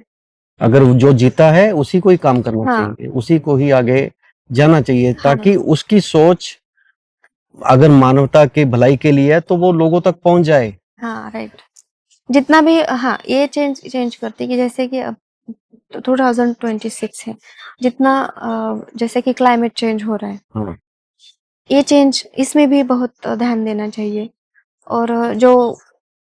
अगर जो जीता है उसी को ही काम करना हाँ चाहिए, उसी को ही आगे जाना चाहिए, हाँ ताकि उसकी सोच अगर मानवता की भलाई के लिए है तो वो लोगों तक पहुंच जाए। हाँ राइट, जितना भी हाँ ये चेंज करती कि जैसे कि अब 2026 है, जितना जैसे कि क्लाइमेट चेंज हो रहा है, हाँ। ये चेंज इसमें भी बहुत ध्यान देना चाहिए, और जो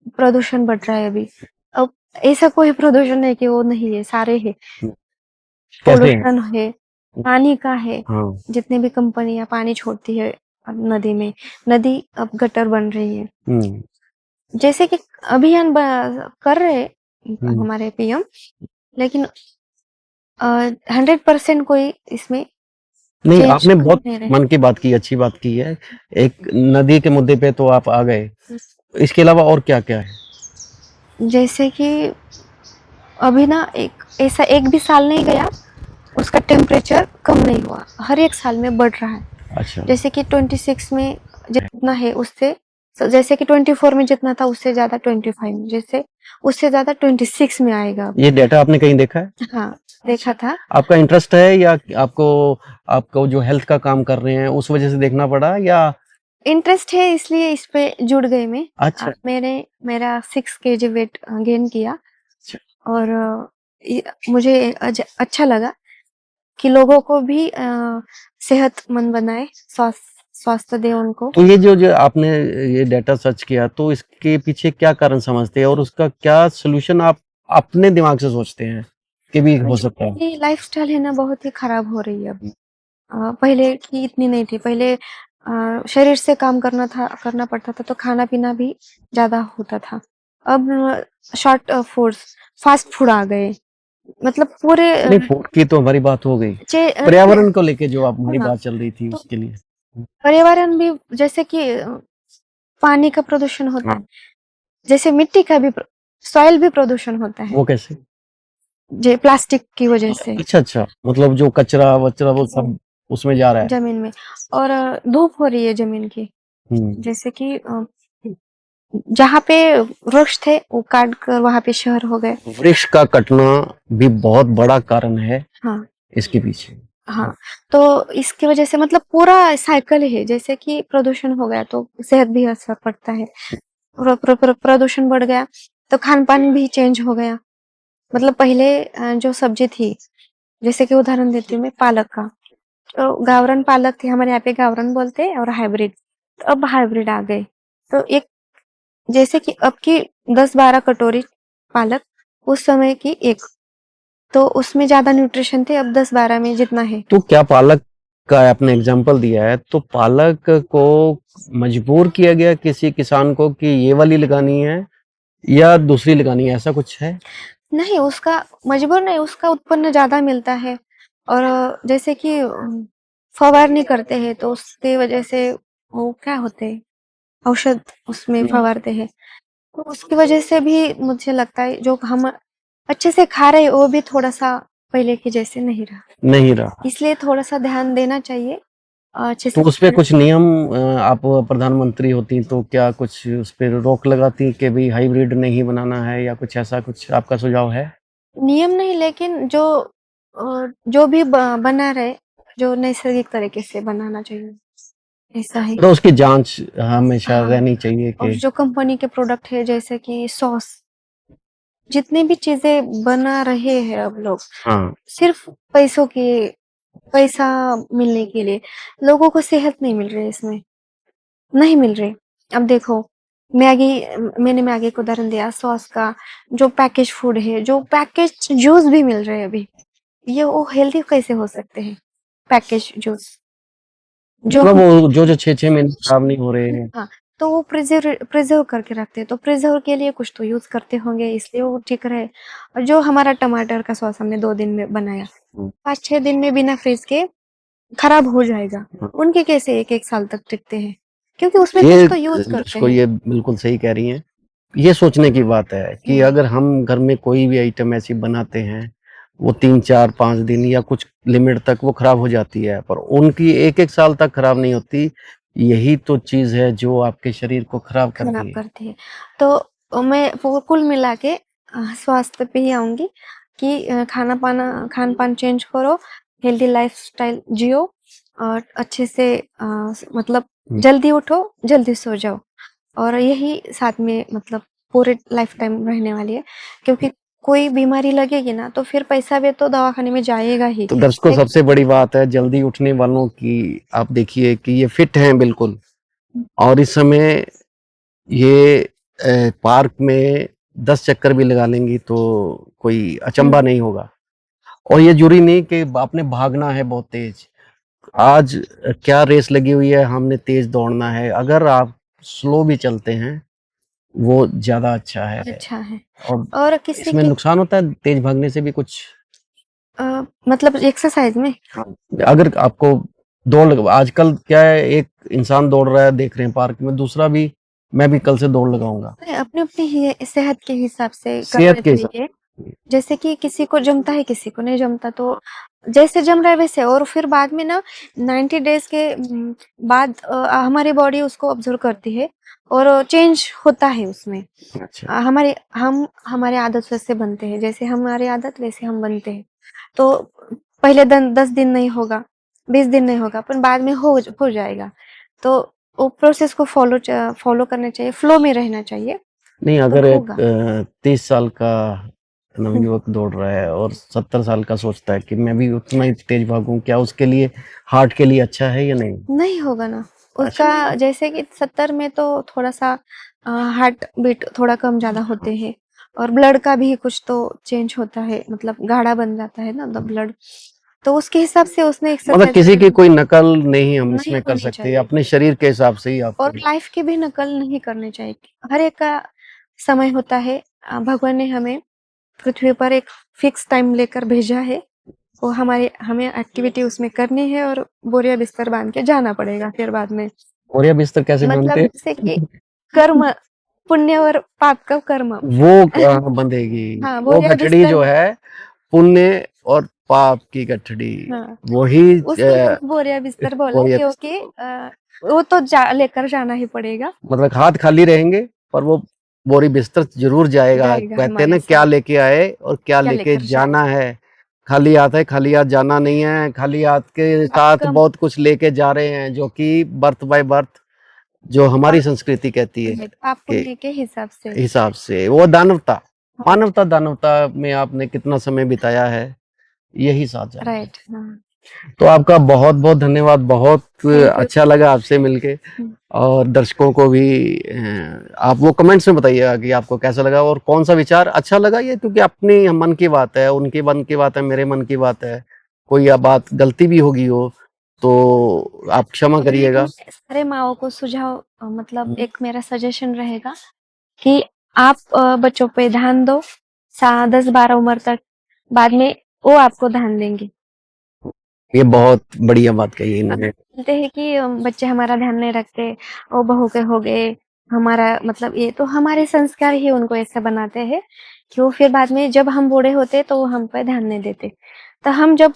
प्रदूषण बढ़ रहा है अभी, अब ऐसा कोई प्रदूषण है कि वो नहीं है, सारे है, कैसे है? पोल्यूशन है, पानी का है, हाँ। जितने भी कंपनियां पानी छोड़ती है नदी में, नदी अब गटर बन रही है, जैसे कि अभियान कर रहे हमारे पीएम, लेकिन 100% कोई इसमें नहीं, चेंज आपने बहुत नहीं रहे। मन की बात की, अच्छी बात की है। एक नदी के मुद्दे पे तो आप आ गए, इसके अलावा और क्या क्या है? जैसे कि अभी ना ऐसा एक भी साल नहीं गया उसका टेम्परेचर कम नहीं हुआ, हर एक साल में बढ़ रहा है। अच्छा। जैसे कि 26 में जितना है उससे, जैसे कि 24 में जितना था उससे ज्यादा 25 में, जैसे उससे ज्यादा 26 में आएगा। ये डेटा आपने कहीं देखा है? हाँ देखा था। आपका इंटरेस्ट है, या आपको आपको जो हेल्थ का काम कर रहे हैं उस वजह से देखना पड़ा, या? इंटरेस्ट है इसलिए इस पे जुड़ गई मैं। अच्छा। मेरा 6 kg वेट गेन किया, और मुझे अच्छा लगा कि लोगों को भी सेहतमंद बनाए, स्वास्थ्य दे उनको। तो ये जो आपने ये डेटा सर्च किया, तो इसके पीछे क्या कारण समझते हैं, और उसका क्या सोल्यूशन आप अपने दिमाग से सोचते हैं कि भी हो सकता है? ये लाइफस्टाइल है ना, बहुत ही खराब हो रही है अब। पहले की इतनी नहीं थी, पहले शरीर से काम करना पड़ता था, तो खाना पीना भी ज्यादा होता था। अब शॉर्ट फूड, फास्ट फूड आ गए, मतलब पूरे नहीं, फूड की तो हमारी बात हो गई, चे- पर्यावरण को लेके जो आप हमारी हाँ, बात चल रही थी तो उसके लिए। पर्यावरण भी जैसे कि पानी का प्रदूषण होता है, जैसे मिट्टी का भी, सॉइल भी प्रदूषण होता है, वो कैसे? जो प्लास्टिक की वजह से अच्छा अच्छा, मतलब जो कचरा वचरा वो सब उसमें जा रहा है। जमीन में, और धूप हो रही है जमीन की, हम्म। जैसे कि जहाँ पे वृक्ष थे वो काट कर वहां पे शहर हो गए। वृक्ष का कटना भी बहुत बड़ा कारण है हाँ इसके पीछे। हाँ, तो इसकी वजह से मतलब पूरा साइकिल है, जैसे कि प्रदूषण हो गया तो सेहत भी असर पड़ता है, प्रदूषण बढ़ गया तो खान पान भी चेंज हो गया। मतलब पहले जो सब्जी थी, जैसे कि उदाहरण देती हूँ मैं पालक का, तो गावरन पालक थी, हमारे यहाँ पे गावरन बोलते हैं, और हाइब्रिड, तो अब हाइब्रिड आ गए। तो एक, जैसे कि अब की 10-12 कटोरी पालक, उस समय की एक, तो उसमें ज्यादा न्यूट्रिशन थे, अब 10-12 में जितना है। तो क्या पालक का आपने एग्जाम्पल दिया है, तो पालक को मजबूर किया गया किसी किसान को कि ये वाली लगानी है या दूसरी लगानी है, ऐसा कुछ है? नहीं, उसका मजबूर नहीं, उसका उत्पन्न ज्यादा मिलता है। और जैसे कि फवारनी करते हैं तो उसके वजह से वो क्या होते हैं, औषध उसमें फवारते हैं, तो उसकी वजह से भी मुझे लगता है जो हम अच्छे से खा रहे हैं वो भी थोड़ा सा पहले के जैसे नहीं रहा। नहीं रहा। इसलिए थोड़ा सा ध्यान देना चाहिए अच्छे तो से। उस पे कुछ नियम, आप प्रधानमंत्री होती तो क्या कुछ उस पे रोक लगाती कि भाई हाइब्रिड नहीं बनाना है, या कुछ ऐसा कुछ आपका सुझाव है? नियम नहीं, लेकिन जो जो भी बना रहे, जो नैसर्गिक तरीके से बनाना चाहिए, ऐसा है। तो उसकी जांच हमेशा हाँ, रहनी चाहिए और कि जो कंपनी के प्रोडक्ट है, जैसे कि सॉस, जितनी भी चीजें बना रहे हैं अब लोग, हाँ, सिर्फ पैसों के, पैसा मिलने के लिए, लोगों को सेहत नहीं मिल रही इसमें, नहीं मिल रही। अब देखो, मैगी, मैंने मैगी को उदाहरण दिया, सॉस का, जो पैकेज फूड है, जो पैकेज जूस भी मिल रहे हैं अभी, ये वो हेल्दी कैसे हो सकते हैं पैकेज जूस, जो मतलब हम, वो जो 6-6 महीने खराब नहीं हो रहे हैं। हाँ, तो वो प्रिजर्व करके रखते हैं, तो प्रिजर्व के लिए कुछ तो यूज करते होंगे, इसलिए वो ठीक रहे। और जो हमारा टमाटर का सॉस हमने 2 दिन में बनाया, हम्म। 5-6 दिन में बिना फ्रीज के खराब हो जाएगा, हाँ। उनके कैसे 1-1 साल तक टिकते हैं, क्योंकि उसमें कुछ ये तो यूज करते इसको हैं। ये बिल्कुल सही कह रही हैं। ये सोचने की बात है कि हम्म, अगर हम घर में कोई भी आइटम ऐसी बनाते हैं, वो 3-4-5 दिन या कुछ लिमिट तक वो खराब हो जाती है, पर उनकी 1-1 साल तक खराब नहीं होती। यही तो चीज है जो आपके शरीर को खराब खराब करती है। करती है। तो मैं वो कुल मिला के स्वास्थ्य पे ही आऊंगी कि खान पान चेंज करो, हेल्दी लाइफस्टाइल जियो, और अच्छे से मतलब हम्म। जल्दी उठो, जल्दी सो जाओ, और यही साथ में मतलब पूरे लाइफ टाइम रहने वाली है, क्योंकि कोई बीमारी लगेगी ना तो फिर पैसा भी तो दवाखाने में जाएगा ही। तो दर्शकों, सबसे बड़ी बात है जल्दी उठने वालों की। आप देखिए कि ये फिट हैं बिल्कुल, और इस समय ये पार्क में 10 चक्कर भी लगा लेंगी तो कोई अचंभा नहीं होगा। और ये जरूरी नहीं कि आपने भागना है बहुत तेज। आज क्या रेस लगी हुई है, हमने तेज दौड़ना है। अगर आप स्लो भी चलते हैं वो ज्यादा अच्छा है। अच्छा है। और और किसी इसमें की नुकसान होता है तेज भागने से भी कुछ। मतलब एक्सरसाइज में, हाँ। अगर आपको दौड़ आजकल क्या है, एक इंसान दौड़ रहा है देख रहे हैं पार्क में, दूसरा भी मैं भी कल से दौड़ लगाऊंगा। अपने अपनी ही सेहत के हिसाब से सेहत करना के हिसाब चाहिए। से। जैसे कि किसी को जमता है, किसी को नहीं जमता, तो जैसे जम रहा है वैसे, और फिर बाद में ना 90 डेज के बाद हमारी बॉडी उसको ऑब्जर्व करती है और चेंज होता है उसमें। अच्छा। हमारे आदत वैसे बनते हैं, जैसे हमारी आदत वैसे हम बनते हैं। तो पहले 10 दिन नहीं होगा, 20 दिन नहीं होगा, पर बाद में हो जाएगा। तो वो प्रोसेस को फॉलो करना चाहिए, फ्लो में रहना चाहिए, नहीं, तो अगर एक होगा। 30 साल का नवयुवक दौड़ रहा है और 70 साल का सोचता है कि मैं भी उतना ही तेज भागूं, क्या उसके लिए, हार्ट के लिए अच्छा है या नहीं? नहीं होगा ना, अच्छा नहीं। उसका जैसे कि 70 में तो थोड़ा सा हार्ट बीट थोड़ा कम ज्यादा होते हैं, और ब्लड का भी कुछ तो चेंज होता है, मतलब गाढ़ा बन जाता है ना द ब्लड, तो उसके हिसाब से उसने मतलब एक्सरसाइज किसी की करना कोई नकल नहीं हम नहीं इसमें कर होनी सकते, चाहिए, अपने शरीर के हिसाब से ही और आपको। लाइफ की भी नकल नहीं करनी चाहिए। हर एक का समय होता है, भगवान ने हमें पृथ्वी पर एक फिक्स टाइम लेकर भेजा है, वो हमारे हमें एक्टिविटी उसमें करनी है, और बोरिया बिस्तर बांध के जाना पड़ेगा फिर बाद में। और ये बिस्तर कैसे मतलब बनते? जैसे कि कर्म, पुण्य और पाप का कर्म। वो कहाँ बंधेगी? हाँ, वो बोरिया गठड़ी बिस्तर। जो है, पुण्य और पाप की गठड़ी, हाँ, वही उसको मैंने बोरिया बिस्तर बोला बोरियत। क्योंकि वो तो लेकर जाना ही पड़ेगा। मतलब हाथ खाली रहेंगे पर वो बोरी बिस्तर जरूर जाएगा। जाएगा कहते हैं हमारे ना, क्या साथ। लेके आए और क्या क्या लेके लेकर जाना है। खाली हाथ है, खाली हाथ जाना नहीं है। खाली हाथ के साथ आपका बहुत कुछ लेके जा रहे हैं, जो कि बर्थ बाय बर्थ जो हमारी संस्कृति कहती है पाप कि पुण्य के हिसाब से। हिसाब से वो दानवता, राइट, मानवता, दानवता में आपने कितना समय बिताया है, यही साथ जाना है। राइट, हाँ। तो आपका बहुत बहुत धन्यवाद। बहुत थैंक यू। अच्छा लगा आपसे मिलके। और दर्शकों को भी आप वो कमेंट्स में बताइएगा कि आपको कैसा लगा और कौन सा विचार अच्छा लगा। ये क्योंकि अपनी मन की बात है, उनके मन की बात है, मेरे मन की बात है। कोई बात गलती भी होगी हो तो आप क्षमा करिएगा। सारे माओ को सुझाव मतलब एक मेरा सजेशन रहेगा कि आप बच्चों पे ध्यान दो 10-12 उम्र तक, बाद में वो आपको ध्यान देंगे। ये बहुत बढ़िया बात कही इन्होंने। बोलते हैं कि बच्चे हमारा ध्यान नहीं रखते, वो बहू के हो गए, हमारा मतलब ये तो हमारे संस्कार ही उनको ऐसा बनाते हैं कि वो फिर बाद में जब हम बूढ़े होते तो वो हम पे ध्यान नहीं देते। तो हम जब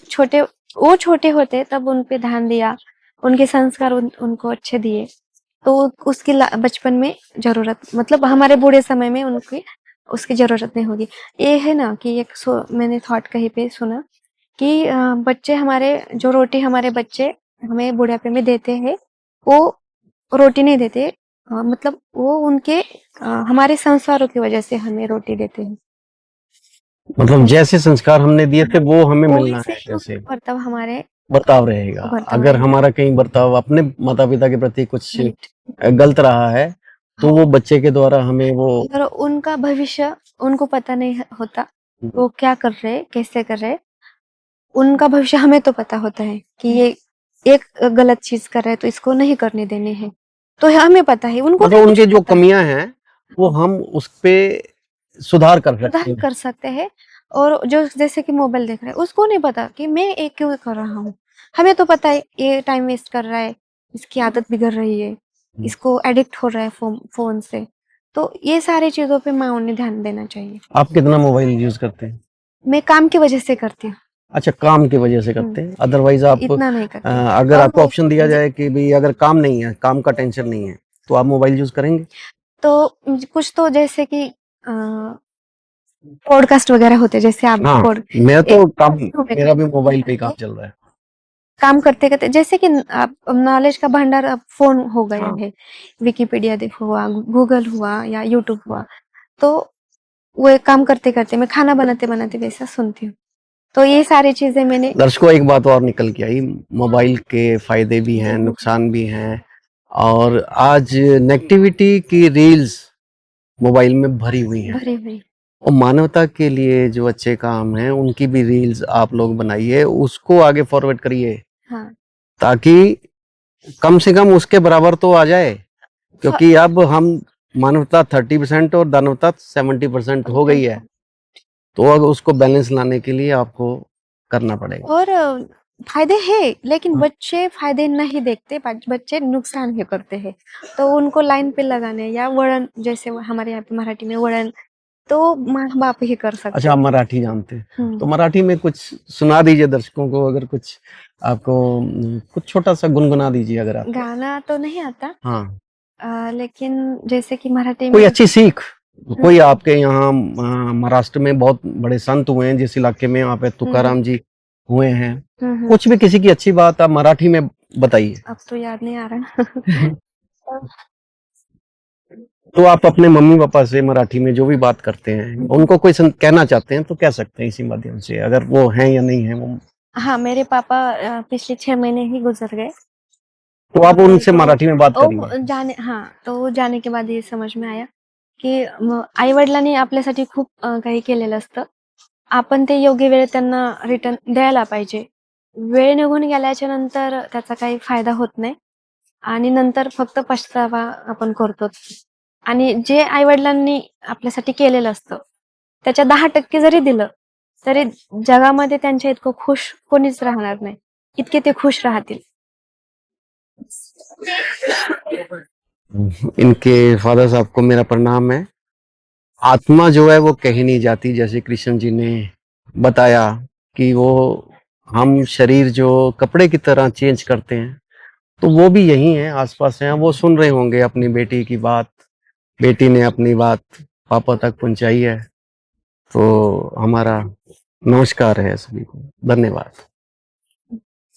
वो छोटे होते तब उन पे ध्यान दिया, उनके संस्कार उनको अच्छे दिए, तो उसकी बचपन में जरूरत मतलब हमारे बूढ़े समय में उनकी उसकी जरूरत नहीं होगी। ये है ना कि मैंने थॉट कहीं पे सुना कि बच्चे हमारे जो रोटी हमारे बच्चे हमें बुढ़ापे में देते हैं, वो रोटी नहीं देते, मतलब वो उनके हमारे संस्कारों की वजह से हमें रोटी देते हैं। मतलब जैसे संस्कार हमने दिए थे वो हमें मिलना वैसे है, ही जैसे बर्ताव हमारे बर्ताव रहेगा। बर्ताव अगर रहेगा। हमारा कहीं बर्ताव अपने माता पिता के प्रति कुछ राइट, गलत रहा है तो हाँ। वो बच्चे के द्वारा हमें वो अगर उनका भविष्य उनको पता नहीं होता, वो क्या कर रहे, कैसे कर रहे, उनका भविष्य हमें तो पता होता है कि ये एक गलत चीज कर रहा है तो इसको नहीं करने देने हैं, तो हमें पता है, उनको मतलब नहीं कुछ उनके जो पता। कमियां हैं वो हम उस पे सुधार कर सकते सुधार हैं। कर सकते हैं। और जो जैसे कि मोबाइल देख रहा है उसको नहीं पता कि मैं ये क्यों कर रहा हूँ, हमें तो पता है ये टाइम वेस्ट कर रहा है, इसकी आदत बिगड़ रही है, इसको एडिक्ट हो रहा है फोन से। तो ये सारी चीजों पे माँ उन्हें ध्यान देना चाहिए। आप कितना मोबाइल यूज करते हैं? मैं काम की वजह से करती हूँ। अच्छा, काम की वजह से करते हैं, अदरवाइज आप इतना नहीं करती। अगर और आपको ऑप्शन दिया जाए कि भाई अगर काम नहीं है, काम का टेंशन नहीं है, तो आप मोबाइल यूज करेंगे? तो कुछ तो जैसे कि पॉडकास्ट वगैरह होते हैं, जैसे आप हाँ, मैं तो काम, मेरा भी मोबाइल पे ही काम चल रहा है। काम करते करते जैसे कि आप नॉलेज का भंडार अब फोन हो गया है, विकिपीडिया देखो हुआ, गूगल हुआ या यूट्यूब हुआ, तो वो एक काम करते करते मैं खाना बनाते बनाते वैसा सुनती हूँ। तो ये सारी चीजें मैंने दर्शकों, एक बात और निकल के आई, मोबाइल के फायदे भी हैं, नुकसान भी हैं। और आज नेगेटिविटी की रील्स मोबाइल में भरी हुई हैं। भरी हुई। और मानवता के लिए जो अच्छे काम हैं उनकी भी रील्स आप लोग बनाइए, उसको आगे फॉरवर्ड करिए, हाँ, ताकि कम से कम उसके बराबर तो आ जाए। क्योंकि अब हम मानवता 30% और दानवता 70% हो गई है, तो अब उसको बैलेंस लाने के लिए आपको करना पड़ेगा। और फायदे हैं लेकिन बच्चे फायदे नहीं देखते, बच्चे नुकसान ही करते हैं। तो उनको लाइन पे लगाने या वळण, जैसे हमारे यहाँ पे मराठी में वळण, तो माँ बाप ही कर सकते अच्छा, आप हैं। मराठी जानते हैं, तो हम्म। मराठी में कुछ सुना दीजिए दर्शकों को, अगर कुछ आपको कुछ छोटा सा गुनगुना दीजिए अगर आप। गाना तो नहीं आता, हाँ, लेकिन जैसे कि मराठी कोई में अच्छी सीख। कोई आपके यहाँ महाराष्ट्र में बहुत बड़े संत हुए हैं, जिस इलाके में वहाँ पे तुकाराम जी हुए हैं, कुछ भी किसी की अच्छी बात आप मराठी में बताइए। अब तो याद नहीं आ रहा। तो आप अपने मम्मी पापा से मराठी में जो भी बात करते हैं, उनको कोई कहना चाहते हैं तो कह सकते हैं इसी माध्यम से, अगर वो हैं या नहीं है वो। हाँ, मेरे पापा पिछले 6 महीने ही गुजर गए। तो आप उनसे तो मराठी में बात करिए। तो जाने के बाद हे समज में आया की आई वडिलांनी आपल्यासाठी खूप काही केलेलं असतं, आपण ते योग्य वेळेत त्यांना रिटर्न द्यायला पाहिजे. वेळ निघून गेल्याच्या नंतर त्याचा काही फायदा होत नाही आणि नंतर फक्त पछतावा आपण करतो. आणि जे आई वडिलांनी आपल्यासाठी केलेलं असतं त्याच्या 10% जरी दिलं तरी जगामध्ये त्यांच्या इतकं खुश कोणीच राहणार नाही, इतके ते खुश राहतील. इनके फादर साहब को मेरा प्रणाम है। आत्मा जो है वो कहीं नहीं जाती, जैसे कृष्ण जी ने बताया कि वो हम शरीर जो कपड़े की तरह चेंज करते हैं, तो वो भी यही है, आसपास हैं, वो सुन रहे होंगे अपनी बेटी की बात, बेटी ने अपनी बात पापा तक पहुंचाई है, तो हमारा नमस्कार है सभी को। धन्यवाद।